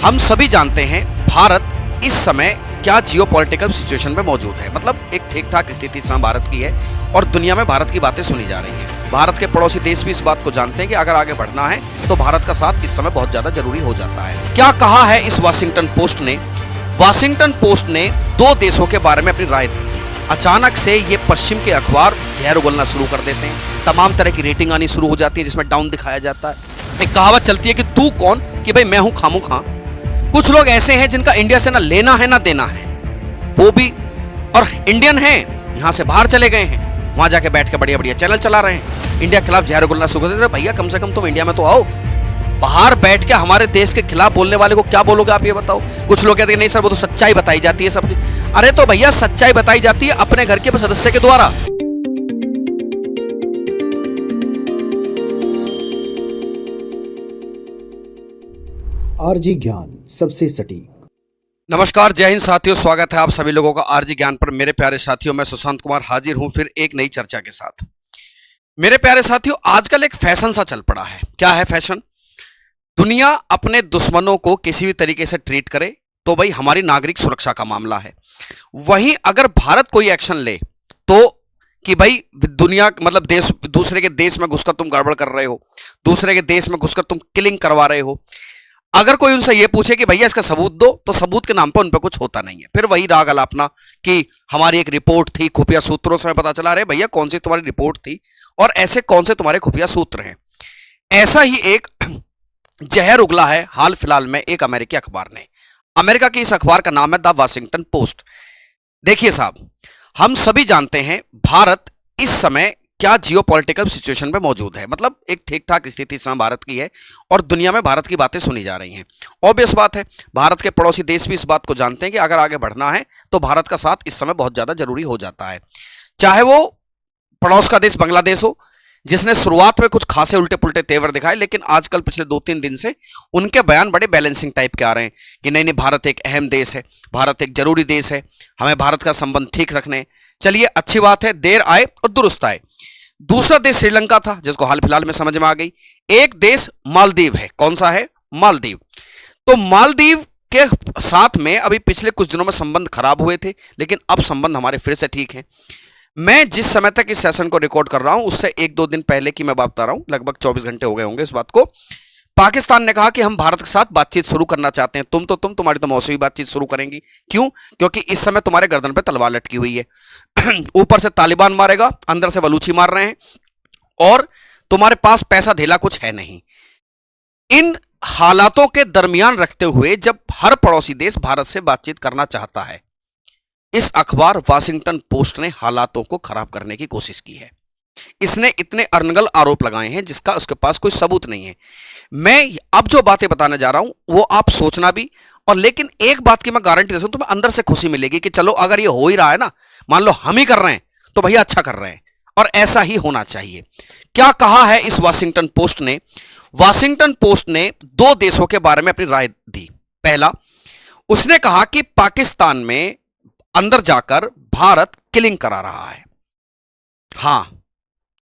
हम सभी जानते हैं भारत इस समय क्या जियोपॉलिटिकल सिचुएशन में मौजूद है। मतलब एक ठीक ठाक स्थिति इस समय भारत की है और दुनिया में भारत की बातें सुनी जा रही हैं। भारत के पड़ोसी देश भी इस बात को जानते हैं कि अगर आगे बढ़ना है तो भारत का साथ इस समय बहुत ज्यादा जरूरी हो जाता है। क्या कहा है इस वाशिंगटन पोस्ट ने? वाशिंगटन पोस्ट ने दो देशों के बारे में अपनी राय दी। अचानक से ये पश्चिम के अखबार जहर उगलना शुरू कर देते हैं, तमाम तरह की रेटिंग आनी शुरू हो जाती है जिसमें डाउन दिखाया जाता है। एक कहावत चलती है कि तू कौन कि भाई मैं हूं खामोखा। कुछ लोग ऐसे हैं जिनका इंडिया से ना लेना है ना देना है, वो भी और इंडियन हैं, यहां से बाहर चले गए हैं, वहां जाके बैठ के बढ़िया बढ़िया चैनल चला रहे हैं, इंडिया के खिलाफ जहर उगलना शुरू कर देते हैं। भैया कम से कम तुम इंडिया में तो आओ, बाहर बैठ के हमारे देश के खिलाफ बोलने वाले को क्या बोलोगे आप ये बताओ। कुछ लोग कहते हैं नहीं सर वो तो सच्चाई बताई जाती है सब। अरे तो भैया सच्चाई बताई जाती है अपने घर के सदस्य के द्वारा। आरजी ज्ञान सबसे सटीक। नमस्कार, जय हिंद साथियों, स्वागत है आप सभी लोगों का आरजी ज्ञान पर। मेरे प्यारे साथियों, मैं सुशांत कुमार हाजिर हूं फिर एक नई चर्चा के साथ। मेरे प्यारे साथियों, आजकल एक फैशन सा चल पड़ा है। क्या है फैशन? दुनिया अपने दुश्मनों को किसी भी तरीके से ट्रीट करे तो भाई हमारी नागरिक सुरक्षा का मामला है। वहीं अगर भारत कोई एक्शन ले तो कि भाई दुनिया मतलब देश दूसरे के देश में घुसकर तुम गड़बड़ कर रहे हो, दूसरे के देश में घुसकर तुम किलिंग करवा रहे हो। अगर कोई उनसे ये पूछे कि भैया इसका सबूत दो, तो सबूत के नाम पर उन पर कुछ होता नहीं है। फिर वही राग अलापना कि हमारी एक रिपोर्ट थी, खुफिया सूत्रों से पता चला। रहे भैया कौन सी तुम्हारी रिपोर्ट थी और ऐसे कौन से तुम्हारे खुफिया सूत्र हैं? ऐसा ही एक जहर उगला है हाल फिलहाल में एक अमेरिकी अखबार ने। अमेरिका की इस अखबार का नाम है द वाशिंगटन पोस्ट। देखिए साहब, हम सभी जानते हैं भारत इस समय क्या जियोपॉलिटिकल सिचुएशन में मौजूद है। मतलब एक ठीक ठाक स्थिति इस समय भारत की है और दुनिया में भारत की बातें सुनी जा रही हैं। ऑब्वियस बात है, भारत के पड़ोसी देश भी इस बात को जानते हैं कि अगर आगे बढ़ना है तो भारत का साथ इस समय बहुत ज्यादा जरूरी हो जाता है। चाहे वो पड़ोस का देश बांग्लादेश हो, जिसने शुरुआत में कुछ खासे उल्टे पुल्टे तेवर दिखाए, लेकिन आजकल पिछले 2-3 दिन से उनके बयान बड़े बैलेंसिंग टाइप के आ रहे हैं कि नहीं नहीं भारत एक अहम देश है, भारत एक जरूरी देश है, हमें भारत का संबंध ठीक रखने। चलिए अच्छी बात है, देर आए और दुरुस्त आए। दूसरा देश श्रीलंका था जिसको हाल फिलहाल में समझ में आ गई। एक देश मालदीव है। कौन सा है? मालदीव। तो मालदीव के साथ में अभी पिछले कुछ दिनों में संबंध खराब हुए थे, लेकिन अब संबंध हमारे फिर से ठीक हैं। मैं जिस समय तक इस सेशन को रिकॉर्ड कर रहा हूं उससे 1-2 दिन पहले की मैं बात बता रहा हूं, लगभग 24 घंटे हो गए होंगे इस बात को। पाकिस्तान ने कहा कि हम भारत के साथ बातचीत शुरू करना चाहते हैं। तुम्हारी तो मौसमी बातचीत शुरू करेंगी। क्यों? क्योंकि इस समय तुम्हारे गर्दन पे तलवार लटकी हुई है। ऊपर से तालिबान मारेगा, अंदर से बलूची मार रहे हैं और तुम्हारे पास पैसा धेला कुछ है नहीं। इन हालातों के दरमियान रखते हुए जब हर पड़ोसी देश भारत से बातचीत करना चाहता है, इस अखबार वाशिंगटन पोस्ट ने हालातों को खराब करने की कोशिश की है। इसने इतने अनर्गल आरोप लगाए हैं जिसका उसके पास कोई सबूत नहीं है। मैं अब जो बातें बताने जा रहा हूं वो आप सोचना भी, और लेकिन एक बात की मैं गारंटी देता हूं, तुम्हें अंदर से खुशी मिलेगी कि चलो अगर ये हो ही रहा है ना, मान लो हम ही कर रहे हैं तो भैया अच्छा कर रहे हैं, और ऐसा ही होना चाहिए। क्या कहा है इस वाशिंगटन पोस्ट ने? वाशिंगटन पोस्ट ने दो देशों के बारे में अपनी राय दी। पहला, उसने कहा कि पाकिस्तान में अंदर जाकर भारत किलिंग करा रहा है। हां,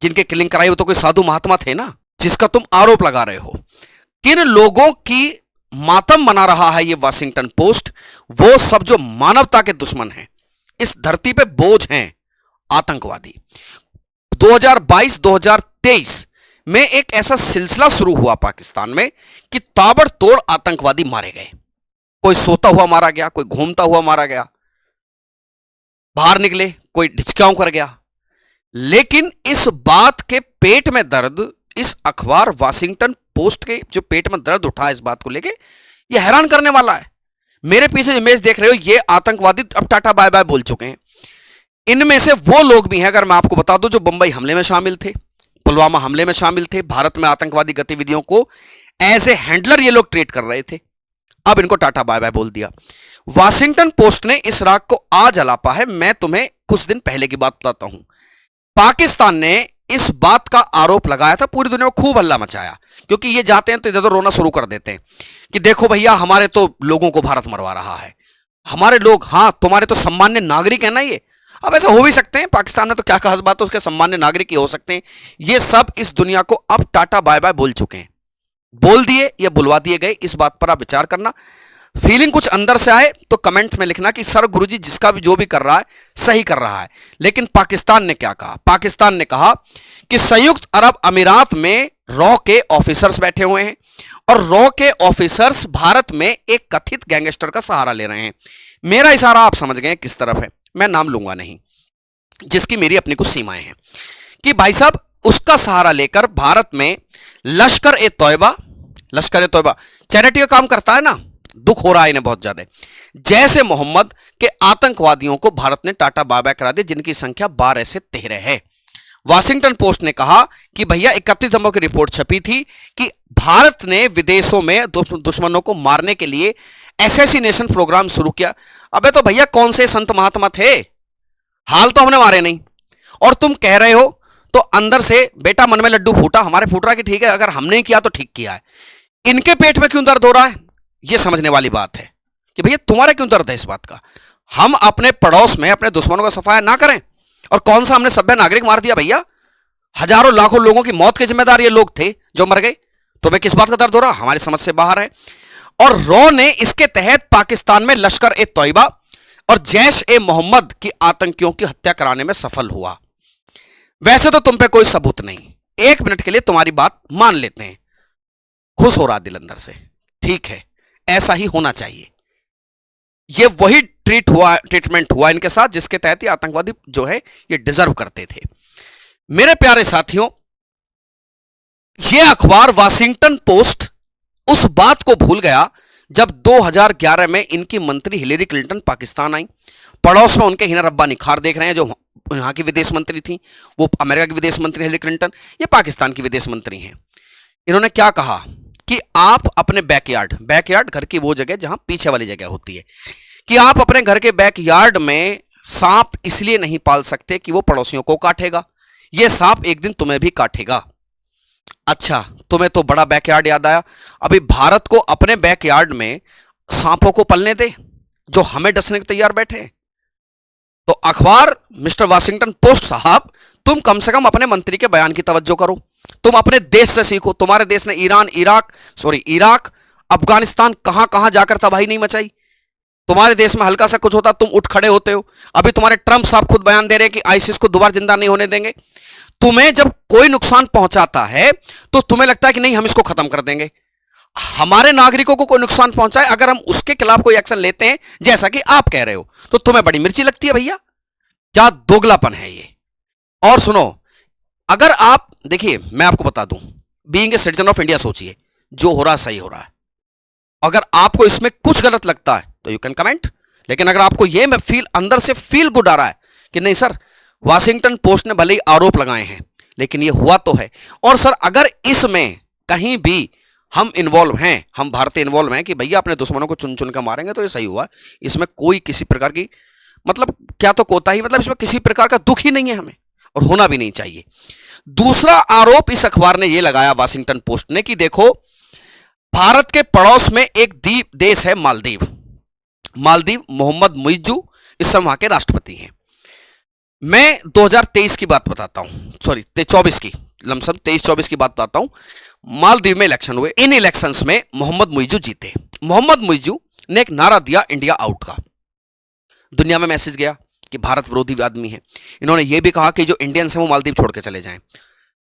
जिनके किलिंग कराई वो तो कोई साधु महात्मा थे ना, जिसका तुम आरोप लगा रहे हो। किन लोगों की मातम मना रहा है ये वाशिंगटन पोस्ट? वो सब जो मानवता के दुश्मन हैं, इस धरती पे बोझ हैं, आतंकवादी। 2022-2023 में एक ऐसा सिलसिला शुरू हुआ पाकिस्तान में कि ताबड़तोड़ आतंकवादी मारे गए। कोई सोता हुआ मारा गया, कोई घूमता हुआ मारा गया, बाहर निकले कोई ढिचकाऊ कर गया। लेकिन इस बात के पेट में दर्द, इस अखबार वाशिंगटन पोस्ट के जो पेट में दर्द उठा इस बात को लेके, ये हैरान करने वाला है। मेरे पीछे इमेज देख रहे हो, ये आतंकवादी अब टाटा बाय बाय बोल चुके हैं। इनमें से वो लोग भी हैं, अगर मैं आपको बता दूं, जो बंबई हमले में शामिल थे, पुलवामा हमले में शामिल थे। भारत में आतंकवादी गतिविधियों को एज ए हैंडलर ये लोग ट्रीट कर रहे थे, अब इनको टाटा बाय बाय बोल दिया। वाशिंगटन पोस्ट ने इस राग को आज अलापा है। मैं तुम्हें कुछ दिन पहले की बात बताता हूं। पाकिस्तान ने इस बात का आरोप लगाया था, पूरी दुनिया में खूब हल्ला मचाया, क्योंकि ये जाते हैं तो इधर रोना शुरू कर देते हैं कि देखो भैया हमारे तो लोगों को भारत मरवा रहा है, हमारे लोग, हां तुम्हारे तो सामान्य नागरिक है ना ये। अब ऐसा हो भी सकते हैं, पाकिस्तान में तो क्या खास बात है, उसके सामान्य नागरिक ही हो सकते हैं। ये सब इस दुनिया को अब टाटा बाय बाय बोल चुके हैं, बोल दिए या बुलवा दिए गए, इस बात पर आप विचार करना। फीलिंग कुछ अंदर से आए तो कमेंट में लिखना कि सर गुरुजी जिसका भी जो भी कर रहा है सही कर रहा है। लेकिन पाकिस्तान ने क्या कहा? पाकिस्तान ने कहा कि संयुक्त अरब अमीरात में रॉ के ऑफिसर्स बैठे हुए हैं और रॉ के ऑफिसर्स भारत में एक कथित गैंगस्टर का सहारा ले रहे हैं। मेरा इशारा आप समझ गए किस तरफ है, मैं नाम लूंगा नहीं, जिसकी मेरी अपनी कुछ सीमाएं हैं, कि भाई साहब उसका सहारा लेकर भारत में लश्कर ए तौयबा चैरिटी का काम करता है ना, दुख हो रहा है इन्हें बहुत ज्यादा, जैसे मोहम्मद के आतंकवादियों को भारत ने टाटा बाय बाय करा दिया, जिनकी संख्या 12 से 13 है। वाशिंगटन पोस्ट ने कहा कि भैया 31 नवंबर की रिपोर्ट छपी थी कि भारत ने विदेशों में दुश्मनों को मारने के लिए एसेसिनेशन प्रोग्राम शुरू किया। अबे तो भैया कौन से संत महात्मा थे, हाल तो हमने मारे नहीं, और तुम कह रहे हो तो अंदर से बेटा मन में लड्डू फूटा, हमारे फूट रहा कि ठीक है अगर हमने किया तो ठीक किया है, इनके पेट में क्यों दर्द हो रहा है? यह समझने वाली बात है कि भैया तुम्हारा क्यों दर्द है इस बात का। हम अपने पड़ोस में अपने दुश्मनों का सफाया ना करें, और कौन सा हमने सभ्य नागरिक मार दिया भैया? हजारों लाखों लोगों की मौत के जिम्मेदार ये लोग थे जो मर गए। तुम्हें किस बात का दर्द हो रहा? हमारी समझ से बाहर है। और रॉ ने इसके तहत पाकिस्तान में लश्कर ए तौयबा और जैश ए मोहम्मद की आतंकियों की हत्या कराने में सफल हुआ। वैसे तो तुम पे कोई सबूत नहीं, एक मिनट के लिए तुम्हारी बात मान लेते हैं, खुश हो रहा दिल अंदर से, ठीक है ऐसा ही होना चाहिए। ये वही ट्रीटमेंट हुआ इनके साथ जिसके तहत ये आतंकवादी जो है ये डिजर्व करते थे। मेरे प्यारे साथियों, ये अखबार वाशिंगटन पोस्ट उस बात को भूल गया जब 2011 में इनकी मंत्री हिलेरी क्लिंटन पाकिस्तान आई। पड़ोस में उनके हिना रब्बा निखार देख रहे हैं, जो यहां की विदेश मंत्री थी, वो अमेरिका की विदेश मंत्री हिलेरी क्लिंटन, ये पाकिस्तान की विदेश मंत्री हैं। इन्होंने क्या कहा कि आप अपने बैकयार्ड घर की वो जगह जहां पीछे वाली जगह होती है, कि आप अपने घर के बैकयार्ड में सांप इसलिए नहीं पाल सकते कि वो पड़ोसियों को काटेगा, ये सांप एक दिन तुम्हें भी काटेगा। अच्छा, तुम्हें तो बड़ा बैकयार्ड याद आया। अभी भारत को अपने बैकयार्ड में सांपों को पलने दे जो हमें डसने के तैयार बैठे हैं। तो अखबार मिस्टर वाशिंगटन पोस्ट साहब, तुम कम से कम अपने मंत्री के बयान की तवज्जो करो, तुम अपने देश से सीखो। तुम्हारे देश ने इराक, अफगानिस्तान कहां कहां जाकर तबाही नहीं मचाई। तुम्हारे देश में हल्का सा कुछ होता तुम उठ खड़े होते हो। अभी तुम्हारे ट्रंप साहब खुद बयान दे रहे हैं कि आईसिस को दोबारा जिंदा नहीं होने देंगे। तुम्हें जब कोई नुकसान पहुंचाता है तो तुम्हें लगता है कि नहीं हम इसको खत्म कर देंगे। हमारे नागरिकों को कोई नुकसान पहुंचाए, अगर हम उसके खिलाफ कोई एक्शन लेते हैं जैसा कि आप कह रहे हो, तो तुम्हें बड़ी मिर्ची लगती है। भैया क्या दोगलापन है ये। और सुनो, अगर आप देखिए, मैं आपको बता दूं, being a citizen of India सोचिए, जो हो रहा है सही हो रहा है। अगर आपको इसमें कुछ गलत लगता है तो यू कैन कमेंट, लेकिन अगर आपको ये अंदर से फील गुड आ रहा है कि नहीं सर, वाशिंगटन पोस्ट ने भले ही आरोप लगाए हैं लेकिन ये हुआ तो है, और सर अगर इसमें कहीं भी हम इन्वॉल्व हैं, हम भारतीय इन्वॉल्व हैं कि भैया अपने दुश्मनों को चुन चुन कर मारेंगे, तो ये सही हुआ। इसमें कोई किसी प्रकार की मतलब क्या तो कोताही, मतलब इसमें किसी प्रकार का दुख ही नहीं है हमें, और होना भी नहीं चाहिए। दूसरा आरोप इस अखबार ने यह लगाया वाशिंगटन पोस्ट ने कि देखो, भारत के पड़ोस में एक द्वीप देश है मालदीव। मोहम्मद मुइज्जू इस समय वहां के राष्ट्रपति हैं। मैं 2023 की बात बताता हूं, सॉरी 24 की, लमसम 23-24 की बात बताता हूं। मालदीव में इलेक्शन हुए, इन इलेक्शंस में मोहम्मद मुइज्जू जीते। मोहम्मद मुइज्जू ने एक नारा दिया इंडिया आउट का, दुनिया में मैसेज गया कि भारत विरोधी आदमी है। इन्होंने यह भी कहा कि जो इंडियंस हैं वो मालदीव छोड़ के चले जाएं,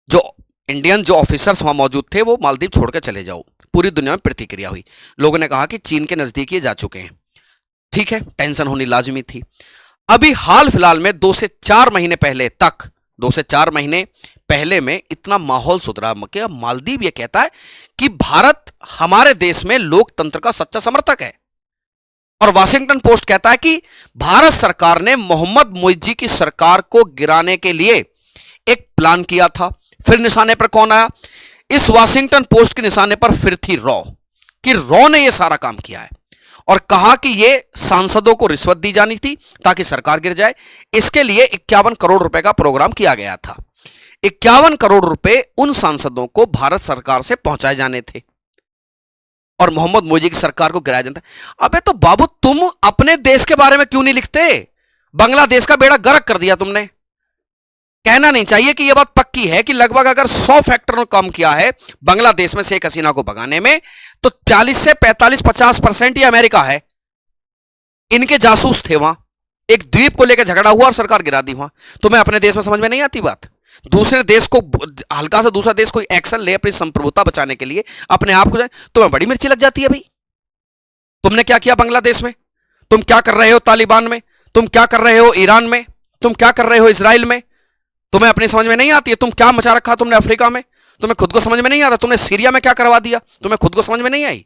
जो ऑफिसर्स वहां मौजूद थे वो मालदीव छोड़ के चले जाओ। पूरी दुनिया में प्रतिक्रिया हुई, लोगों ने कहा कि चीन के नजदीक ये जा चुके हैं। ठीक है, टेंशन होनी लाजमी थी। अभी हाल फिलहाल में 2 से 4 महीने पहले में इतना माहौल सुधरा कि मालदीव ये कहता है कि भारत हमारे देश में लोकतंत्र का सच्चा समर्थक है। और वाशिंगटन पोस्ट कहता है कि भारत सरकार ने मोहम्मद मुइज्जी की सरकार को गिराने के लिए एक प्लान किया था। फिर निशाने पर कौन आया? इस वाशिंगटन पोस्ट के निशाने पर फिर थी रॉ, कि रॉ ने यह सारा काम किया है, और कहा कि यह सांसदों को रिश्वत दी जानी थी ताकि सरकार गिर जाए। इसके लिए 51 करोड़ रुपए का प्रोग्राम किया गया था। 51 करोड़ रुपए उन सांसदों को भारत सरकार से पहुंचाए जाने थे और मोहम्मद मुइज्जी की सरकार को गिराया जाता। अबे तो बाबू, तुम अपने देश के बारे में क्यों नहीं लिखते? बांग्लादेश का बेड़ा गर्क कर दिया तुमने। कहना नहीं चाहिए कि यह बात पक्की है कि लगभग अगर 100 फैक्टर ने काम किया है बांग्लादेश में शेख हसीना को भगाने में, तो 40 से 45-50% ये अमेरिका है। इनके जासूस थे वहां, एक द्वीप को लेकर झगड़ा हुआ और सरकार गिरा दी वहां। तुम्हें अपने देश में समझ में नहीं आती बात? दूसरे देश को, हल्का सा दूसरा देश कोई एक्शन ले अपनी संप्रभुता बचाने के लिए, अपने आप को जाए, तुम्हें बड़ी मिर्ची लग जाती है भाई। तुमने क्या किया बांग्लादेश में? तुम क्या कर रहे हो तालिबान में? तुम क्या कर रहे हो ईरान में? तुम क्या कर रहे हो इजराइल में? तुम्हें अपनी समझ में नहीं आती है? तुम क्या मचा रखा तुमने अफ्रीका में? तुम्हें खुद को समझ में नहीं आता? तुमने सीरिया में क्या करवा दिया? तुम्हें खुद को समझ में नहीं आई?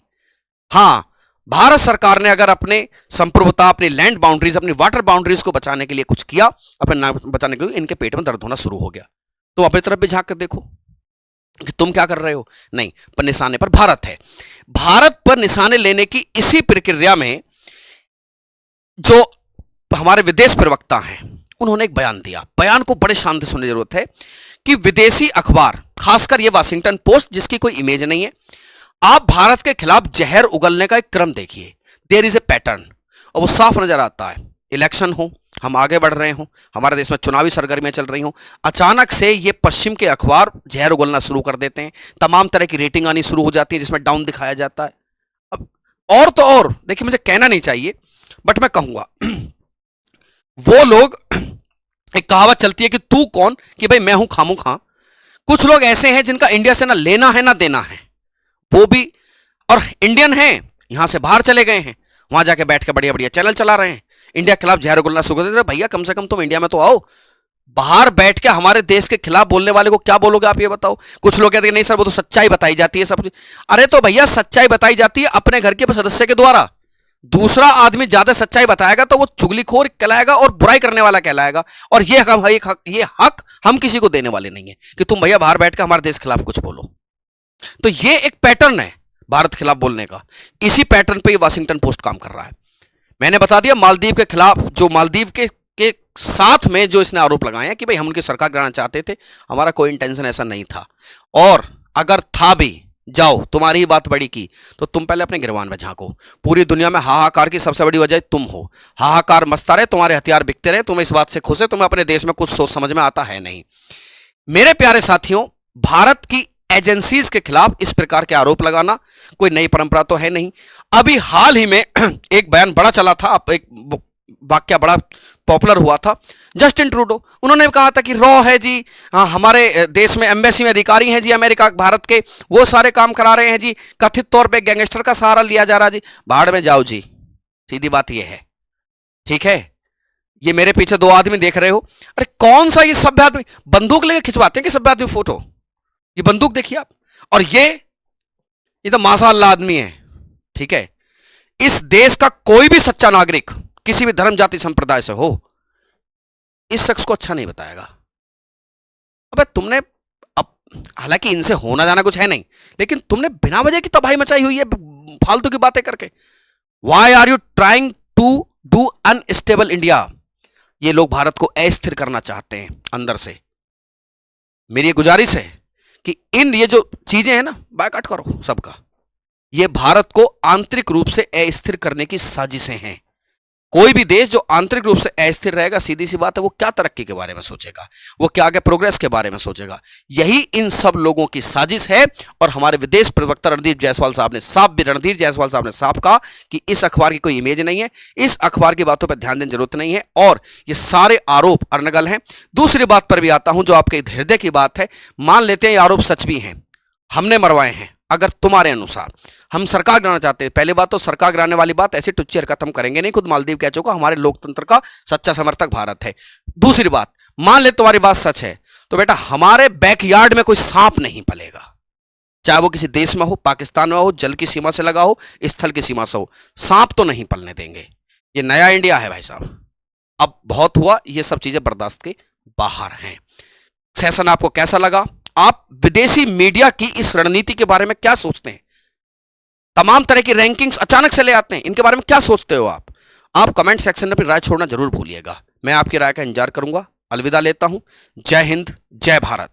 हां, भारत सरकार ने अगर अपने संप्रभुता, अपनी लैंड बाउंड्रीज, अपनी वाटर बाउंड्रीज को बचाने के लिए कुछ किया, अपने नाम बचाने के लिए, इनके पेट में दर्द होना शुरू हो गया। तुम अपनी तरफ भी झांक कर देखो कि तुम क्या कर रहे हो। नहीं, पर निशाने पर भारत है। भारत पर निशाने लेने की इसी प्रक्रिया में जो हमारे विदेश प्रवक्ता हैं, उन्होंने एक बयान दिया। बयान को बड़े शांति से सुनने की जरूरत है कि विदेशी अखबार, खासकर यह वाशिंगटन पोस्ट जिसकी कोई इमेज नहीं है, आप भारत के खिलाफ जहर उगलने का एक क्रम देखिए। देयर इज ए पैटर्न, और वो साफ नजर आता है। इलेक्शन हो, हम आगे बढ़ रहे हों, हमारे देश में चुनावी सरगर्मियां चल रही हों, अचानक से ये पश्चिम के अखबार जहर उगलना शुरू कर देते हैं। तमाम तरह की रेटिंग आनी शुरू हो जाती है जिसमें डाउन दिखाया जाता है। अब और तो और देखिए, मुझे कहना नहीं चाहिए बट मैं कहूंगा, वो लोग, एक कहावत चलती है कि तू कौन, कि भाई मैं हूं खामू खां। कुछ लोग ऐसे हैं जिनका इंडिया से ना लेना है ना देना है, वो भी, और इंडियन हैं, यहां से बाहर चले गए हैं, वहां जाके बैठ के बढ़िया बढ़िया चैनल चला रहे हैं, इंडिया के खिलाफ जहर उगलना शुरू कर देते। भैया कम से कम तुम इंडिया में तो आओ, बाहर बैठ के हमारे देश के खिलाफ बोलने वाले को क्या बोलोगे आप, ये बताओ। कुछ लोग कहते हैं नहीं सर वो तो सच्चाई बताई जाती है सब। अरे तो भैया सच्चाई बताई जाती है अपने घर के सदस्य के द्वारा। दूसरा आदमी ज्यादा सच्चाई बताएगा तो वो चुगलीखोर कहलाएगा और बुराई करने वाला कहलाएगा। और ये हक हम किसी को देने वाले नहीं है कि तुम भैया बाहर बैठ के हमारे देश के खिलाफ कुछ बोलो। तो ये एक पैटर्न है भारत के खिलाफ बोलने का। इसी पैटर्न पे ये वाशिंगटन पोस्ट काम कर रहा है। मैंने बता दिया मालदीव के खिलाफ, जो मालदीव के साथ में जो इसने आरोप लगाए हैं कि भाई हम उनकी सरकार गिराना चाहते थे, हमारा कोई इंटेंशन ऐसा नहीं था। और अगर था भी, जाओ तुम्हारी ही बात बड़ी की, तो तुम पहले अपने गिरवान में झांको। पूरी दुनिया में हाहाकार की सबसे बड़ी वजह तुम हो। हाहाकार मचता रहे, तुम्हारे हथियार बिकते रहे, तुम इस बात से खुश है, तुम्हें अपने देश में कुछ सोच समझ में आता है नहीं। मेरे प्यारे साथियों, भारत की एजेंसीज के खिलाफ इस प्रकार के आरोप लगाना कोई नई परंपरा तो है नहीं। अभी हाल ही में एक बयान बड़ा चला था, एक वाक्य बड़ा पॉपुलर हुआ था, जस्टिन ट्रूडो। उन्होंने कहा था कि रॉ है जी, हमारे देश में एम्बेसी में अधिकारी हैं जी अमेरिका भारत के, वो सारे काम करा रहे हैं जी, कथित तौर पे गैंगस्टर का सहारा लिया जा रहा जी। बाहर में जाओ जी, सीधी बात ये है, ठीक है। ये मेरे पीछे दो आदमी देख रहे हो, अरे कौन सा ये सभ्य आदमी बंदूक लेके खिंचवाते हैं कि सभ्य आदमी फोटो, ये बंदूक देखिए आप, और ये तो माशाअल्लाह आदमी है, ठीक है। इस देश का कोई भी सच्चा नागरिक किसी भी धर्म जाति संप्रदाय से हो, इस शख्स को अच्छा नहीं बताएगा। अबे तुमने, अब हालांकि इनसे होना जाना कुछ है नहीं, लेकिन तुमने बिना वजह की तबाही मचाई हुई है फालतू की बातें करके। Why are you trying to do unstable India? ये लोग भारत को अस्थिर करना चाहते हैं अंदर से। मेरी गुजारिश है कि ये जो चीजें हैं ना, बायकॉट करो सबका। ये भारत को आंतरिक रूप से अस्थिर करने की साजिशें हैं। कोई भी देश जो आंतरिक रूप से अस्थिर रहेगा, सीधी सी बात है, वो क्या तरक्की के बारे में सोचेगा, वो क्या आगे प्रोग्रेस के बारे में सोचेगा? यही इन सब लोगों की साजिश है। और हमारे विदेश प्रवक्ता रणधीर जायसवाल साहब ने साफ कहा कि इस अखबार की कोई इमेज नहीं है, इस अखबार की बातों पर ध्यान देने की जरूरत नहीं है, और ये सारे आरोप अनर्गल हैं। दूसरी बात पर भी आता हूं, जो आपके हृदय की बात है। मान लेते हैं ये आरोप सच भी हैं, हमने मरवाए हैं, अगर तुम्हारे अनुसार हम सरकार गिराना चाहते हैं, पहली बात तो सरकार गिराने वाली बात, ऐसी टुच्ची हरकत हम करेंगे नहीं। खुद मालदीव कह चुका हमारे लोकतंत्र का सच्चा समर्थक भारत है। दूसरी बात, मान ले तुम्हारी बात सच है, तो बेटा हमारे बैकयार्ड में कोई सांप नहीं पलेगा, चाहे वो किसी देश में हो, पाकिस्तान में हो, जल की सीमा से लगा हो, स्थल की सीमा से हो, सांप तो नहीं पलने देंगे। ये नया इंडिया है भाई साहब। अब बहुत हुआ, ये सब चीजें बर्दाश्त के बाहर हैं। सेशन आपको कैसा लगा? आप विदेशी मीडिया की इस रणनीति के बारे में क्या सोचते हैं? तमाम तरह की रैंकिंग्स अचानक से ले आते हैं, इनके बारे में क्या सोचते हो आप कमेंट सेक्शन में अपनी राय छोड़ना जरूर भूलिएगा। मैं आपकी राय का इंतजार करूंगा। अलविदा लेता हूं। जय हिंद, जय भारत।